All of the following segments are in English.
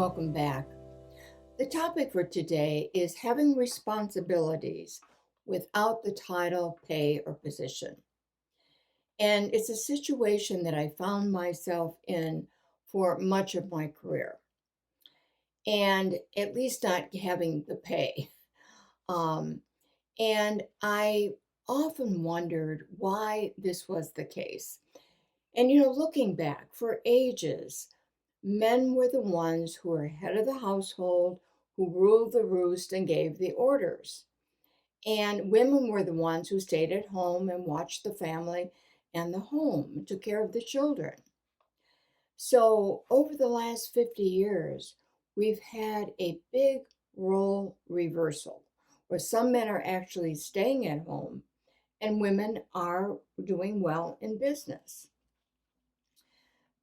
welcome back. The topic for today is having responsibilities without the title, pay, or position. And it's a situation that I found myself in for much of my career, and at least not having the pay. Um, and I often wondered why this was the case. And looking back for ages, men were the ones who were head of the household, who ruled the roost and gave the orders. And women were the ones who stayed at home and watched the family and the home, and took care of the children. So, over the last 50 years, we've had a big role reversal where some men are actually staying at home and women are doing well in business.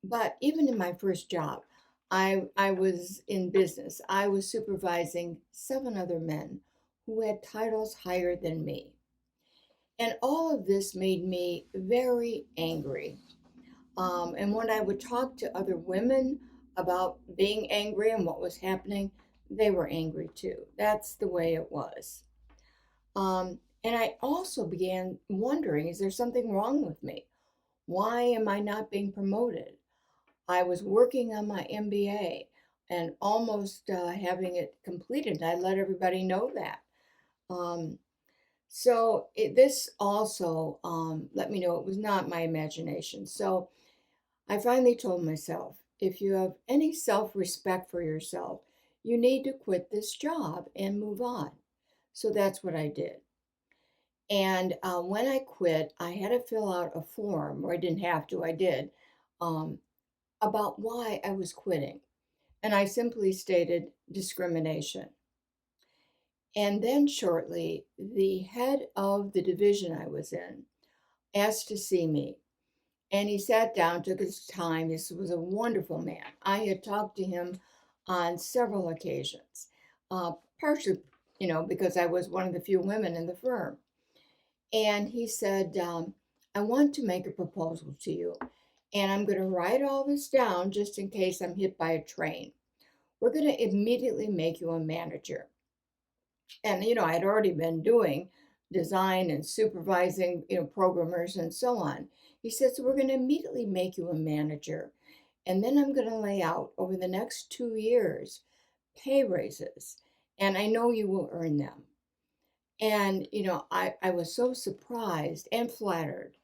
But even in my first job, I was in business. I was supervising 7 other men who had titles higher than me. And all of this made me very angry. And when I would talk to other women about being angry and what was happening, they were angry too. That's the way it was. And I also began wondering, is there something wrong with me? Why am I not being promoted? I was working on my MBA and almost having it completed. I let everybody know that. Um, this also let me know it was not my imagination. So I finally told myself, if you have any self-respect for yourself, you need to quit this job and move on. So that's what I did. And when I quit, I had to fill out a form, or I didn't have to, I did, um, about why I was quitting. And I simply stated discrimination. And then shortly, the head of the division I was in asked to see me. And he sat down, took his time. This was a wonderful man. I had talked to him on several occasions, partially, because I was one of the few women in the firm. And he said, I want to make a proposal to you. And I'm going to write all this down just in case I'm hit by a train. We're going to immediately make you a manager. And, I had already been doing design and supervising, programmers and so on. He said, so we're going to immediately make you a manager. And then I'm going to lay out over the next 2 years pay raises. And I know you will earn them. And, I was so surprised and flattered.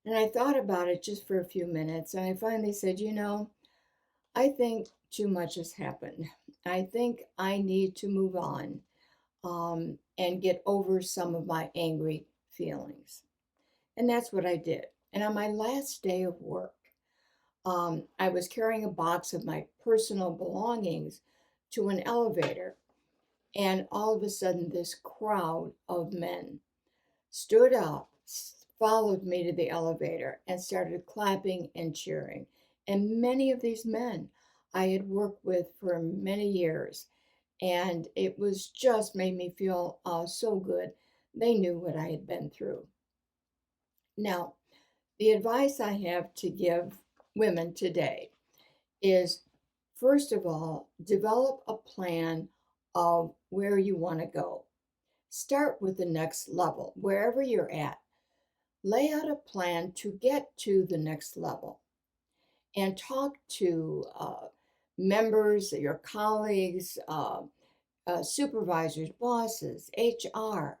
And I thought about it just for a few minutes. And I finally said, I think too much has happened. I think I need to move on and get over some of my angry feelings. And that's what I did. And on my last day of work, I was carrying a box of my personal belongings to an elevator. And all of a sudden, this crowd of men stood up, followed me to the elevator, and started clapping and cheering. And many of these men I had worked with for many years. And it was just made me feel so good. They knew what I had been through. Now, the advice I have to give women today is, first of all, develop a plan of where you want to go. Start with the next level, wherever you're at. Lay out a plan to get to the next level and talk to members, your colleagues, supervisors, bosses, HR,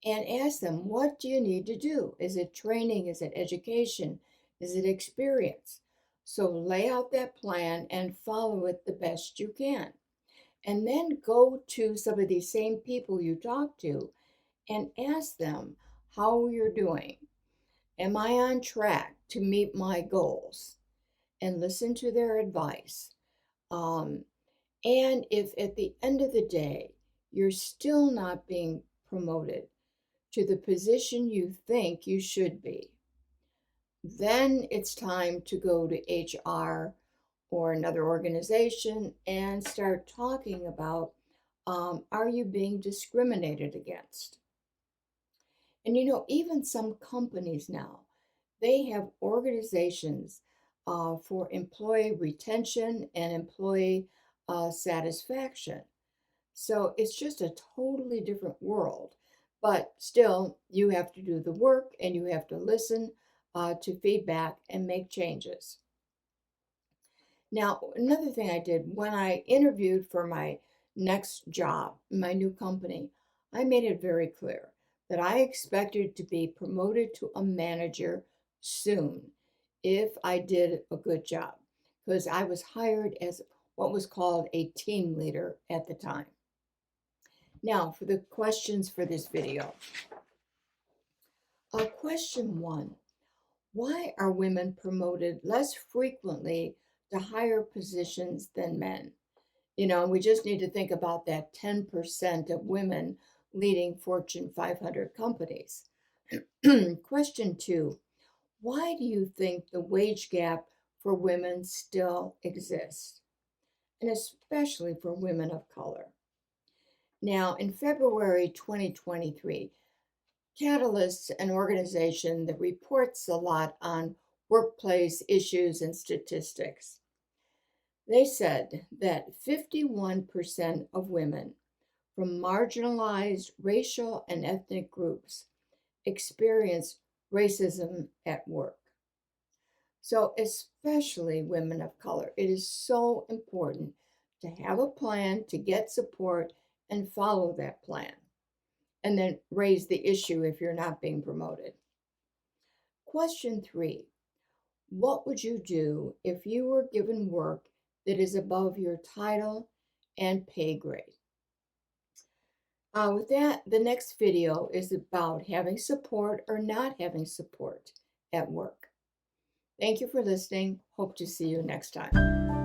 and ask them, what do you need to do? Is it training? Is it education? Is it experience? So lay out that plan and follow it the best you can. And then go to some of these same people you talk to and ask them how you're doing. Am I on track to meet my goals? And listen to their advice. Um, and if at the end of the day, you're still not being promoted to the position you think you should be, then it's time to go to HR or another organization and start talking about, are you being discriminated against? And even some companies now, they have organizations for employee retention and employee satisfaction. So it's just a totally different world. But still, you have to do the work and you have to listen to feedback and make changes. Now, another thing I did when I interviewed for my next job, my new company, I made it very clear that I expected to be promoted to a manager soon if I did a good job, because I was hired as what was called a team leader at the time. Now, for the questions for this video. Question 1. Why are women promoted less frequently to higher positions than men? We just need to think about that 10% of women leading Fortune 500 companies. Question 2. Why do you think the wage gap for women still exists? And especially for women of color. Now, in February 2023, Catalyst, an organization that reports a lot on workplace issues and statistics, they said that 51% of women from marginalized racial and ethnic groups experience racism at work. So, especially women of color, it is so important to have a plan, to get support, and follow that plan. And then raise the issue if you're not being promoted. Question 3. What would you do if you were given work that is above your title and pay grade? With that, the next video is about having support or not having support at work. Thank you for listening. Hope to see you next time.